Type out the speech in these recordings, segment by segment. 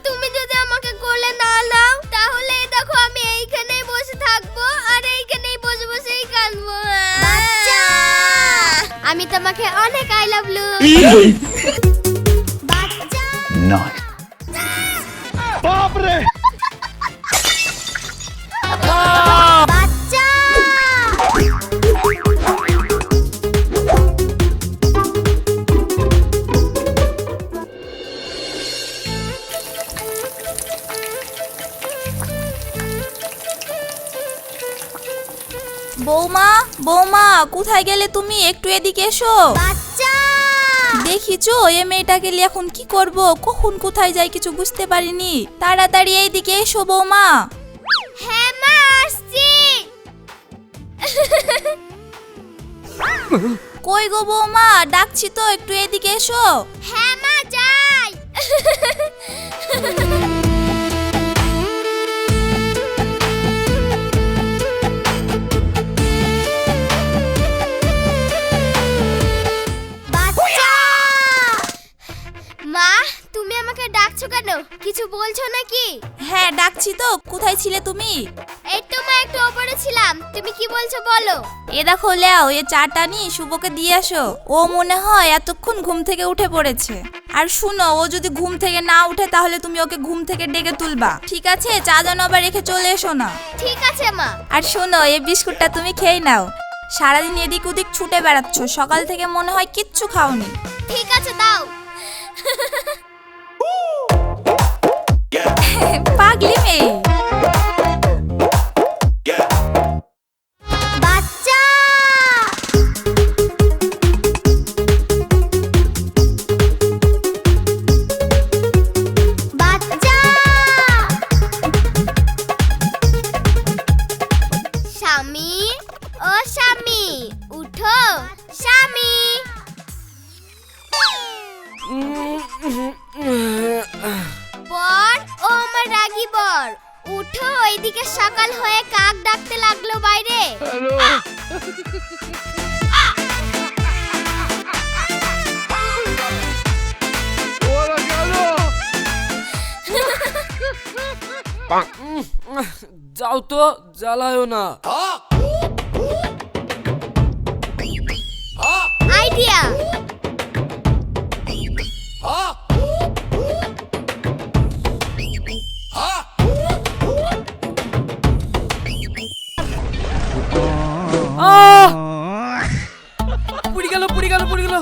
তুমি যদি আমাকে কোলে না নাও তাহলে দেখো আমি এইখানেই বসে থাকবো আর এইখানেই বসে বসেই কাঁদবো। আমি তোমাকে অনেক আই লাভ ইউ। Nice. বাপ রে। বৌমা বৌমা কোথায় গেলে তুমি? একটু এদিকে এসো। দেখিছো এই মেয়েটাকে নিয়ে এখন কি করব, কখন কোথায় যাই কিছু বুঝতে পারিনি। তাড়াতাড়ি এইদিকে এসো বৌমা। হ্যাঁ মা আসছি। কই গো বৌমা, ডাকছি তো, একটু এদিকে এসো। হ্যাঁ মা যাই। মা তুমি আমাকে ডাকছো কেন? কিছু বলছো নাকি? হ্যাঁ ডাকছি তো, কোথায় ছিলে তুমি? এই তো মা একটু ওপরে ছিলাম। তুমি কি বলছো বলো। এ দেখো লেও, এ চাটা নি শুভকে দিয়ে আসো। ও মনে হয় এতক্ষণ ঘুম থেকে উঠে পড়েছে। আর শুনো, ও যদি ঘুম থেকে না উঠে তাহলে তুমি ওকে ঘুম থেকে ডেকে তুলবা, ঠিক আছে? চা যেন আবার রেখে চলে এসো না। ঠিক আছে মা। আর শোনো, এই বিস্কুটটা তুমি খেয়ে নাও। সারাদিন এদিক ওদিক ছুটে বেড়াচ্ছ, সকাল থেকে মনে হয় কিচ্ছু খাওনি। ঠিক আছে দাও। পাগলি মেয়ে। বাচ্চা বাচ্চা স্বামী ও স্বামী উঠো। স্বামী বর ও আমার রাগী বর উঠো, এইদিকে সকাল হয়ে কাক ডাকতে লাগলো বাইরে। যাও তো, জ্বালায়ও না। আইডিয়া। পুড়ি গেল পুড়ি গেল পুড়ি গেল।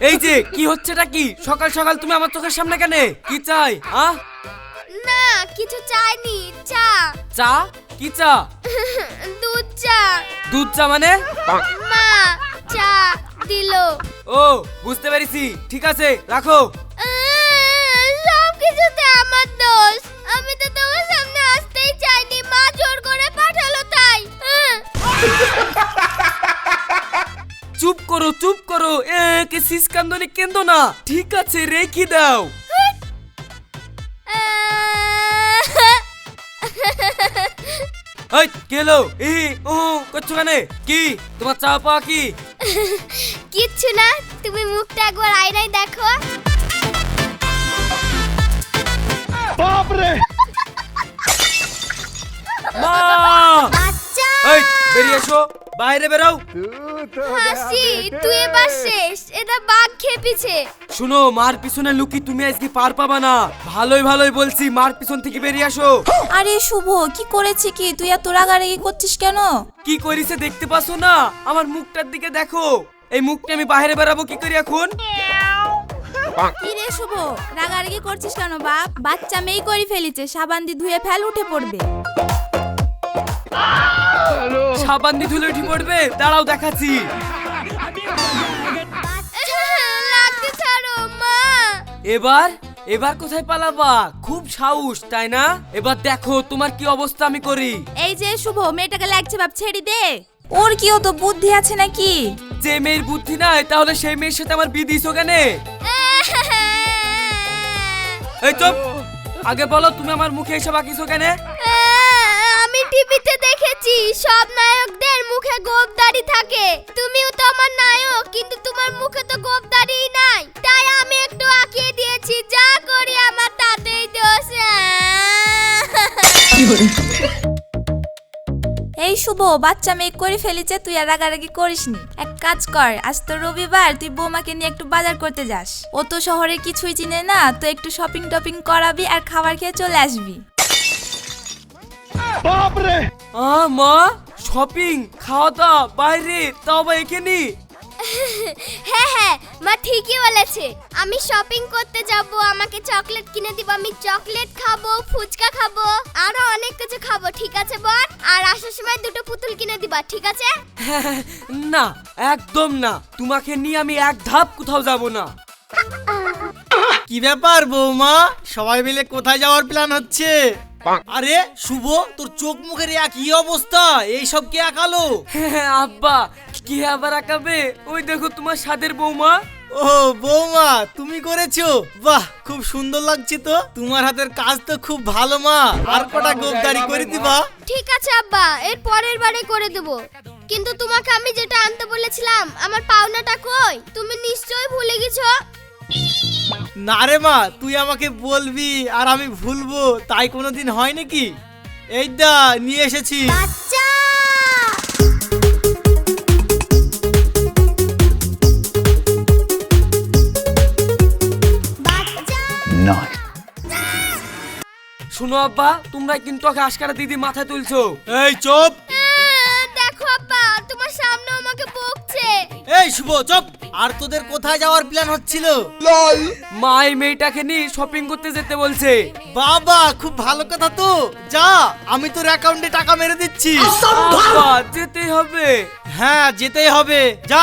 এই যে কি হচ্ছেটা কি? সকাল সকাল তুমি আমার চোখের সামনে কেন? কি চাই? না কিছু চাইনি। চা। চা? কি চা? দুধ চা। দুধ চা মানে? মা চা দিলো। ও বুঝতে পেরেছি, ঠিক আছে রাখো। সব কিছুতে আমার দোষ। আমি তো তোমার সামনে আসতেই চাইনি, মা জোর করে পাঠালো তাই। চুপ করো চুপ করো, কে সিসকান্দনি কেন্দ না। ঠিক আছে রেখে দাও। এই কেলো ও করছো কেন? কি তোমার চা পাওয়া কি? কিচ্ছু না, তুমি মুখটা একবার আয়নায় দেখো। বাপ রে। মা আচ্ছা এই বেরিয়ে এসো, বাইরে বেরাও। হাসি তুই এবার শেষ, এটা বাঘ খেপেছে। শুনো, মার পিছনে লুকি তুমি আজকে পার পাবা না। ভালোই ভালোই বলছি, মার পিছন থেকে বেরিয়ে আসো। আরে শুভ, কি করেছে কি? তুই এত রাগারাগি করছিস কেন? কি করিছে দেখতে পাছো না? আমার মুখটার দিকে দেখো। এই মুখটা আমি বাইরে বেরাবো কি করি এখন? কি রে শুভ, রাগারাগি করছিস কেন বাপ? বাচ্চা মেয়ে করে ফেলিছে, সাবান দিয়ে ধুয়ে ফেল, উঠে পড়বে। সাবান দিয়ে ধুলে উঠে পড়বে? দাঁড়াও দেখাচ্ছি। লাগতে ছাড়ো মা। এবার এবার কোথায় পালাবা? খুব সাহস তাই না? এবার দেখো তোমার কি অবস্থা আমি করি। এই যে শুভ, মেয়েটাকে লাগছে বাপ, ছেড়ে দে। ওর কি অত বুদ্ধি আছে নাকি? যে মেয়ের বুদ্ধি নাই তাহলে সেই মেয়ের সাথে আমার বিয়ে দিছো কেন? আমি এই চুপ, আগে বলো তুমি আমার মুখে এসে বাকিছো কেন? আমি টিভিতে দেখেছি সব নায়কদের মুখে গোঁফদাড়ি থাকে, তুমিও তো আমার নায়ক, কিন্তু তোমার মুখে তো গোঁফদাড়িই নাই, তাই আমি একটু আঁকিয়ে দিয়েছি, যা করি আমার তাতেই দোষ। এই শুভ, বাচ্চা মেয়ে করে ফেলেছে, তুই আর রাগারাগি করিসনি। এক কাজ কর, আজ তো রবিবার, তুই বৌমাকে নিয়ে একটু বাজার করতে যাস। ও তো শহরে কিছুই চিনে না, তো একটু শপিং টপিং করাবি আর খাবার খেয়ে চলে আসবি। बाप रे মা, শপিং, খাওয়া দাওয়া বাইরে, তাও আবার এখানে? হ্যাঁ হ্যাঁ, মা ঠিকই বলেছে। আমি শপিং করতে যাব, আমাকে চকলেট কিনে দিবা, আমি চকলেট খাবো, ফুচকা খাবো, আরো অনেক কিছু খাবো, ঠিক আছে বল? আর আসার সময় দুটো পুতুল কিনে দিবা, ঠিক আছে? না, একদম না, তোমাকে নিয়ে আমি এক ধাপ কোথাও যাব না। কি ব্যাপার বৌমা, সবাই মিলে কোথায় যাওয়ার প্ল্যান হচ্ছে? আরে শুভ, তোর চোখ মুখের কি অবস্থা? এই সব কে আঁকালো? আব্বা, কি আবার আঁকাবে? ওই দেখো তোমার সাদের বৌমা। ও বৌমা, তুমি করেছো? বাহ, খুব সুন্দর লাগছে তো। তোমার হাতের কাজ তো খুব ভালো মা। আর কটা গোঁফদাড়ি করে দিবা? ঠিক আছে আব্বা, এর পরের বারে করে দেব। কিন্তু তোমাকে আমি যেটা আনতে বলেছিলাম, আমার পাওনাটা কই? তুমি নিশ্চয়ই ভুলে গেছো। না রে মা, তুই আমাকে বলবি আর আমি ভুলবো, তাই কোনোদিন হয় নাকি? এই দা নিয়ে এসেছি। আচ্ছা, नाइस শুনো আব্বা, তোমরা কিন্তু ওকে আশকারা দিদি মাথায় তুলছো। এই চুপ। দেখো আব্বা, তোমার সামনে আমাকে বকছে। এই শুভ চুপ। আর তোদের কোথায় যাওয়ার প্ল্যান হচ্ছিল? মা এই মেয়েটাকে নিয়ে শপিং করতে যেতে বলছে। বাবা, খুব ভালো কথা তো। যা, আমি তোর অ্যাকাউন্টে টাকা মেরে দিচ্ছি। আব্বা, যেতেই হবে। হ্যাঁ, যেতেই হবে, যা।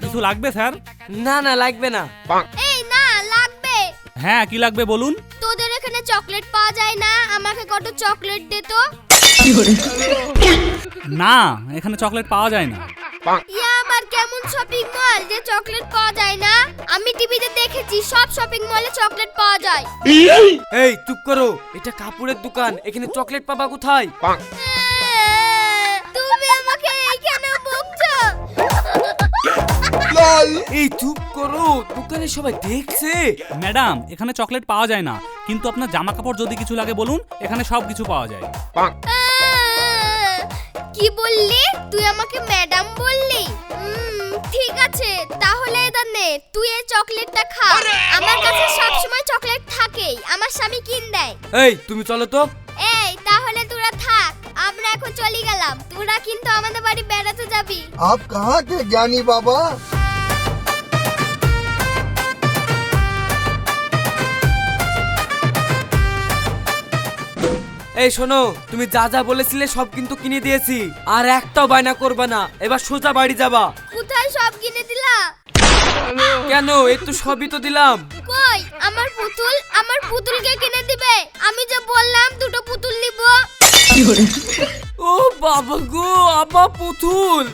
কিছু লাগবে স্যার? না না, লাগবে না। এই না, লাগবে। হ্যাঁ, কি লাগবে বলুন? তোদের এখানে চকলেট পাওয়া যায় না? আমাকে কত চকলেট দে তো। না, এখানে চকলেট পাওয়া যায় না। ইয়া, আমার কেমন শপিং মল যে চকলেট পাওয়া যায় না? আমি টিভিতে দেখেছি সব শপিং মলে চকলেট পাওয়া যায়। এই চুপ করো, এটা কাপড়ের দোকান, এখানে চকলেট পাবা কোথায়? তুমি আমাকে এইখানে বকছো। এই চুপ করো, দোকানে সবাই দেখছে। ম্যাডাম, এখানে চকলেট পাওয়া যায় না, কিন্তু আপনার জামা কাপড় যদি কিছু লাগে বলুন, এখানে সব কিছু পাওয়া যায়। কি বললি? তুই আমাকে ম্যাডাম বললি? ঠিক আছে, তাহলে এটা নে, তুই এই চকলেটটা খা। আমার কাছে সব সময় চকলেট থাকেই, আমার স্বামী কিন দেয়। এই তুমি চলো তো। এই তাহলে তোরা থাক, আমরা এখন চলে গেলাম। তোরা কিন্তু আমাদের বাড়ি বেড়াতে যাবি। आप कहाँ के ज्ञानी बाबा? এই শোনো, তুমি যা যা বলেছিলে সব কিন্তু কিনে দিয়েছি, আর একটাও বায়না করবে না। এবার সোজা বাড়ি যাবা। কোথায় সব কিনে দিলা? কেন, এই তো সবই তো দিলাম। কই আমার পুতুল? আমার পুতুলকে কিনে দিবে? আমি যে বললাম দুটো পুতুল নিব। ও বাবা গো, আবার পুতুল।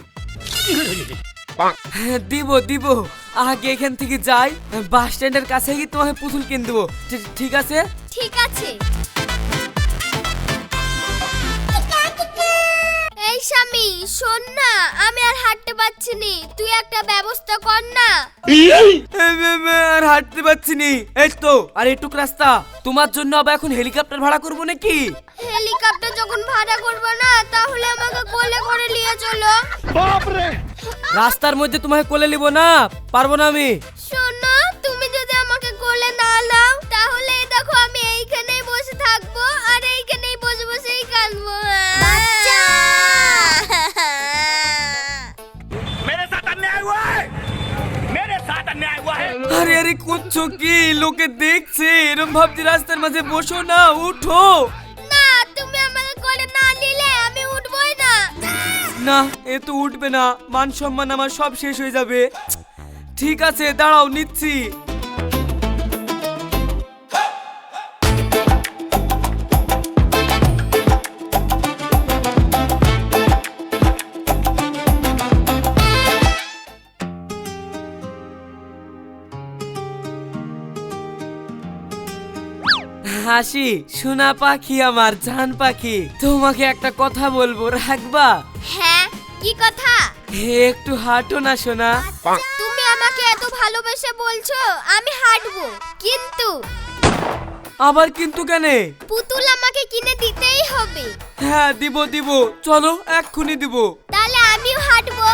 হ্যাঁ, দিব দিব, আগে এখান থেকে যাই, বাস স্ট্যান্ডের কাছে গিয়ে তোমাকে পুতুল কিনে দেবো। ঠিক আছে? ঠিক আছে। এই স্বামী, শোন না, আমি আর হাঁটতে পারছি নি, তুই একটা ব্যবস্থা কর না। আর হাঁটতে পারছি নি। এই তো আর একটু রাস্তা, তোমার জন্য আবার এখন হেলিকপ্টার ভাড়া করবো নাকি? হেলিকপ্টার যখন ভাড়া করবো না, তাহলে আমাকে কোলে করে নিয়ে চলো। बाप रे রাস্তার মধ্যে তোমাকে কোলে নিব না, পারবো না আমি। শোনো, তুমি যদি আমাকে কোলে না নাও, তাহলে এই দেখো আমি এইখানেই বসে থাকবো আর এইখানেই বসে বসেই কাঁদবো। আরে আরে করছো কি? লোকে দেখছে, এরকম ভাবছি রাস্তার মাঝে বসো না, উঠো। না, তুমি আমাকে কোলে না নিলে আমি উঠবোই না। না, এ তো উঠবে না, মান সম্মান আমার সব শেষ হয়ে যাবে। ঠিক আছে, দাঁড়াও, নিচ্ছি। হাসি সোনা পাখি আমার জান পাখি, তোমাকে একটা কথা বলবো, রাখবা? হ্যাঁ, কি কথা? একটু হাঁটো না সোনা। তুমি আমাকে এত ভালোবেসে বলছো, আমি হাঁটবো, কিন্তু আবার কিন্তু কেনে? পুতুল আমাকে কিনে দিতেই হবে। হ্যাঁ দিব দিব, চলো এক্ষুনি দিব। তাহলে আমিও হাঁটবো।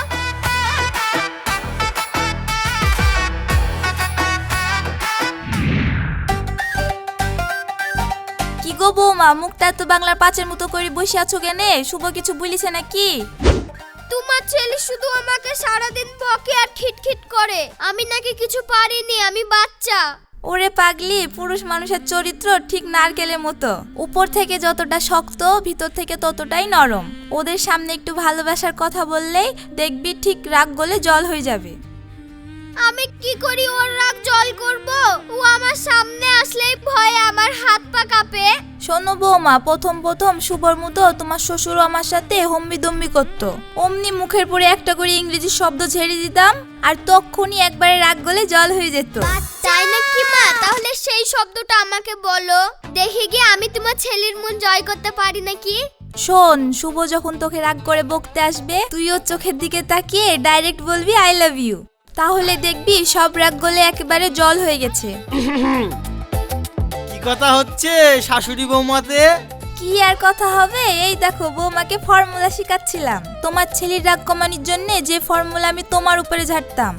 কি গো বৌমা, মুখটা তো বাংলার পাঁচের মতো করে বসে আছো কেনে? শুভ কিছু বলিছে নাকি? তোমার ছেলে শুধু আমাকে সারাদিন বকে আর খিটখিট করে, আমি নাকি কিছু পারিনি, আমি বাচ্চা। ওরে পাগলি, পুরুষ মানুষের চরিত্র ঠিক নারকেলের মতো, উপর থেকে যতটা শক্ত ভিতর থেকে ততটাই নরম। ওদের সামনে একটু ভালোবাসার কথা বললেই দেখবি ঠিক রাগ গলে জল হয়ে যাবে। আমি কি করি ওর রাগ জল করব? ও আমার সামনে আসলেই ভয়ে আমার হাত পা কাঁপে। শোনো বৌমা, প্রথম প্রথম শুভর মতো তোমার শ্বশুর আমার সাথে হম্বি দম্বি করতো। অমনি মুখের পরে একটা করে ইংরেজি শব্দ ছেড়ে দিতাম আর তখনই একবারে রাগ গলে জল হয়ে যেত। তাই নাকি মা? তাহলে সেই শব্দটা আমাকে বলো, দেখি কি আমি তোমার ছেলের মন জয় করতে পারি নাকি। শোন, শুভ যখন তোকে রাগ করে বকতে আসবে, তুই ওর চোখের দিকে তাকিয়ে ডাইরেক্ট বলবি আই লাভ ইউ। তাহলে দেখবি সব রাগ গলে একেবারে জল হয়ে গেছে। কি কথা হচ্ছে শাশুড়ি বৌমাতে? কি আর কথা হবে, এই দেখো বৌমাকে ফর্মুলা শেখাচ্ছিলাম। তোমার ছেলের রাগ কমানোর জন্য যে ফর্মুলা আমি তোমার উপরে ঝাড়তাম।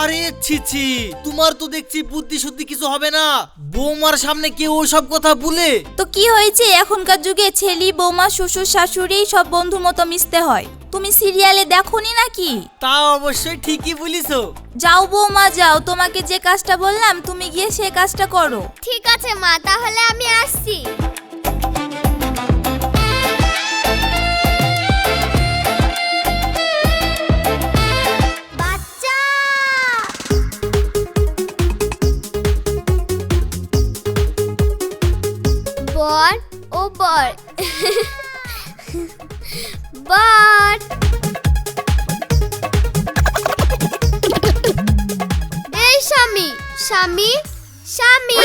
আরে ছিছি, তোমার তো দেখছি বুদ্ধি শুদ্ধি কিছু হবে না। বৌমার সামনে কেউ ওসব কথা বলে? তো কি হয়েছে, এখনকার যুগে ছেলে বৌমা শ্বশুর শাশুড়ি সব বন্ধুর মতো মিশতে হয়। তুমি সিরিয়ালে দেখোনি নাকি? তা অবশ্যই ঠিকই বলিছো। যাও বৌমা যাও, তোমাকে যে কাজটা বললাম তুমি গিয়ে সে কাজটা করো। ঠিক আছে মা, তাহলে আমি আসছি। বাচ্চা বর, ও বর, বর, এই স্বামী, স্বামী, স্বামী।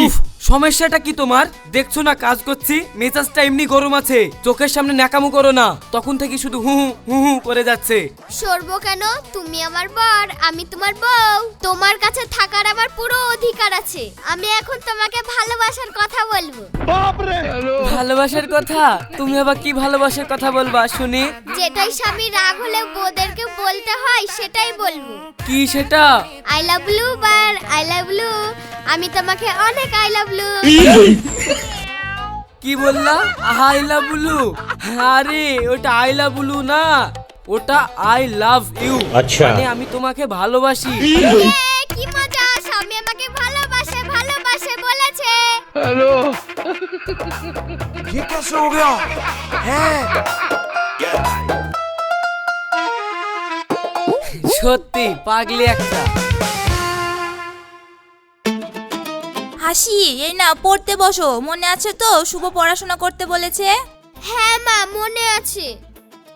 উফ, সমস্যাটা কি তোমার? দেখছো না কাজ করছি, মেজাজটা এমনি গরম আছে। চোখের সামনে ন্যাকামো করো না, তখন থেকে শুধু হু হু হু হু করে যাচ্ছে। সরবো কেন? তুমি আমার বর, আমি তোমার বউ। তোমার কাছে থাকার আমার পুরো অধিকার আছে। আমি এখন তোমাকে ভালোবাসার কথা বলবো। बाप रे ভালোবাসার কথা? তুমি আবার কি ভালোবাসার কথা বলবা শুনি? যেটাই স্বামী রাগ হলে বউদেরকে বলতে হয় সেটাই বলবো। কি সেটা? আই লাভ ইউ বার, আই লাভ ইউ। আমি তোমাকে অনেক আই লাভ ইউ। কি বললা? I love you? আরে ওটা আই লাভ ইউ না, ওটা আই লাভ ইউ। আচ্ছা। মানে আমি তোমাকে ভালোবাসি। কি মজা, স্বামী আমাকে ভালোবাসে ভালোবাসে বলেছে। हेलो ये कैसे हो गया है? সত্যি পাগলি একটা। হাসি, এই না পড়তে বসো। মনে আছে তো শুভ পড়াশোনা করতে বলেছে? হ্যাঁ মা, মনে আছে।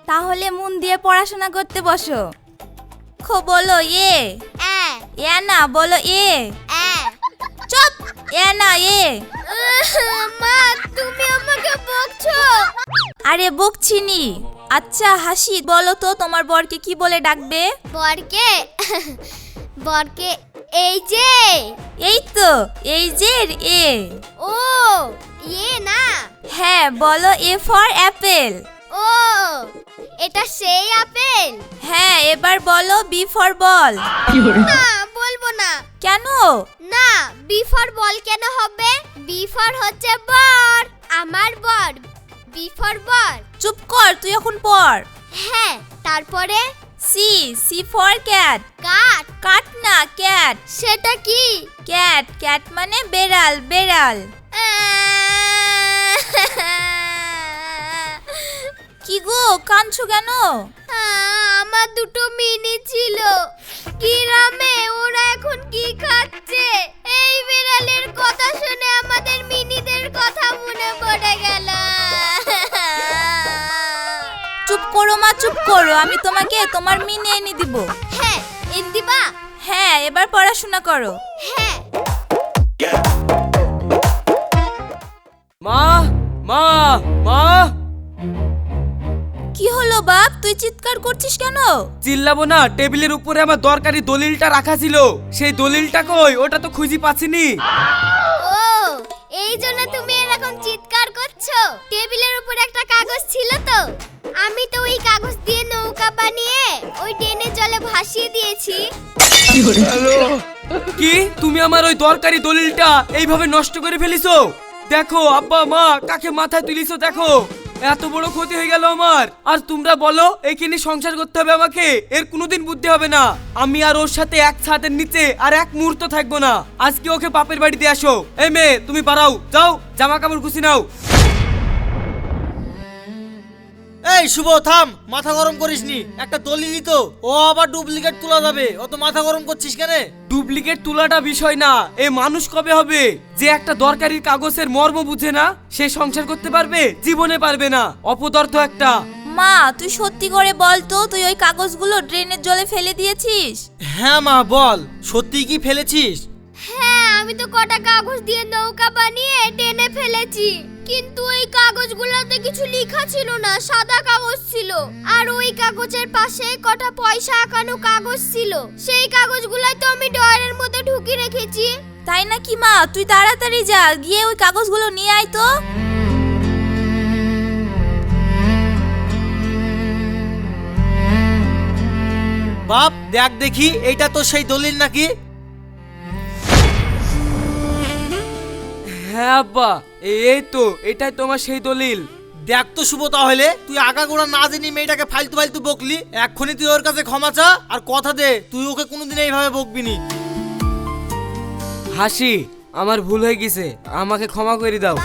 তাহলে মন দিয়ে পড়াশোনা করতে বসো। বলো এ। এ না, বলো এ। চুপ, এ না এ। মা, তুমি আমাকে বকছো। আরে বকছিনি। আচ্ছা হাসি, বলো তো তোমার বরকে কি বলে ডাকবে? বরকে, বরকে এই যে। এই তো, এই যে এ। ও, ইয়ে না। হ্যাঁ, বলো এ ফর অ্যাপেল। ও, এটা সেই আপেল। হ্যাঁ, এবার বলো বি ফর বল। না, বলবো না। কেন? না, বি ফর বল কেন হবে? বি ফর হচ্ছে বর, আমার বর। বি ফর বর। চুপ কর, তুই এখন পড়। হ্যাঁ, তারপরে সি, সি ফর ক্যাট। কাট। কাট না, ক্যাট। সেটা কি? ক্যাট, ক্যাট মানে বেড়াল, বেড়াল। কি গো, কাঁদছো কেন? আমার দুটো মিনি ছিল গ্রামে, ওরা এখন কি খাচ্ছে? এই বিড়ালের কথা শুনে আমাদের মিনিদের কথা মনে পড়ে গেল। চুপ করো মা, চুপ করো। আমি তোমাকে তোমার মিনি এনে দিব। হ্যাঁ, এনে দিবা? হ্যাঁ, এবার পড়াশোনা করো। হ্যাঁ। মা মা মা কি হলো বাপ, তুই চিৎকার করছিস কেন? চিল্লাবো না, টেবিলের উপরে আমার দরকারি দলিলটা রাখা ছিল, সেই দলিলটা কই, ওটা তো খুঁজে পাচ্ছিনি। ও এই জন্য তুমি এরকম চিৎকার করছো? টেবিলের উপর একটা কাগজ ছিল তো, আমি তো ওই কাগজ দিয়ে নৌকা বানিয়ে ওই ড্রেনের জলে ভাসিয়ে দিয়েছি। কি তুমি আমার ওই দরকারি দলিলটা এইভাবে নষ্ট করে ফেলিছো? দেখো আব্বা মা কাকে মাথায় তুলিছো, দেখো এত বড় ক্ষতি হয়ে গেল আমার। আর তোমরা বলো এখানে সংসার করতে হবে আমাকে, এর কোনোদিন বুদ্ধি হবে না। আমি আর ওর সাথে এক ছাদের নিচে আর এক মুহূর্ত থাকবো না। আজকে ওকে বাপের বাড়িতে আসো। এই মেয়ে তুমি পারাও, যাও জামা কাপড় গুছি নাও। এই শুভ থাম, মাথা গরম করিসনি, একটা দলিলই তো, ও আবার ডুপ্লিকেট তোলা যাবে, অত মাথা গরম করছিস কেন? ডুপ্লিকেট তোলাটা বিষয় না, এ মানুষ কবে হবে? যে একটা দরকারি কাগজের মর্ম বুঝে না, সে সংসার করতে পারবে? জীবনে পারবে না, অপদার্থ একটা। মা তুই সত্যি করে বল তো, তুই ওই কাগজগুলো ড্রেনের জলে ফেলে দিয়েছিস? হ্যাঁ মা বল, সত্যি কি ফেলেছিস? হ্যাঁ আমি তো কটা কাগজ দিয়ে নৌকা বানিয়ে টেনে ফেলেছি, কিন্তু ওই কাগজগুলোতে কিছু লেখা ছিল না, সাদা কাগজ ছিল। আর ওই কাগজের পাশে কটা পয়সা আঁকানো কাগজ ছিল, সেই কাগজগুলাই তো আমি ডয়ারের মধ্যে ঢুকিয়ে রেখেছি। তাই নাকি মা? তুই তাড়াতাড়ি যা, গিয়ে ওই কাগজগুলো নিয়ে আয় তো। বাপ দেখ দেখি, এইটা তো সেই দলিল নাকি? হ্যাঁ আব্বা, এই তো, এটাই তোমার সেই দলিল। দেখ তো শুভ, তাহলে তুই আগাগোড়া না জেনে মেয়েটাকে ফালতু ফালতু বকলি, এক্ষুনি তুই ওর কাছে ক্ষমা চা আর কথা দে তুই ওকে কোনোদিন এইভাবে বকবি নি। হাসি, আমার ভুল হয়ে গেছে, আমাকে ক্ষমা করে দাও।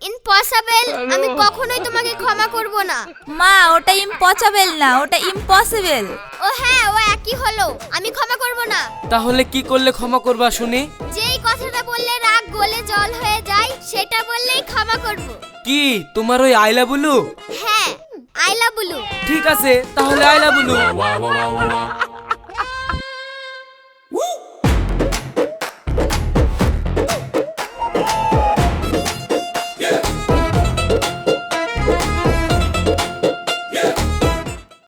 ইম্পসিবল, আমি কখনোই তোমাকে ক্ষমা করব না। মা ওটা ইম্পসিবল না, ওটা ইম্পসিবল। ও হ্যাঁ, ও একই হলো, আমি ক্ষমা করব না। তাহলে কি করলে ক্ষমা করবা শুনি? যেই কথাটা বললে রাগ গলে জল হয়ে যায়, সেটা বললেই ক্ষমা করব। কি তোমার ওই আইলা বলু? হ্যাঁ, আই লাভ ইউ। ঠিক আছে তাহলে আইলা বলু।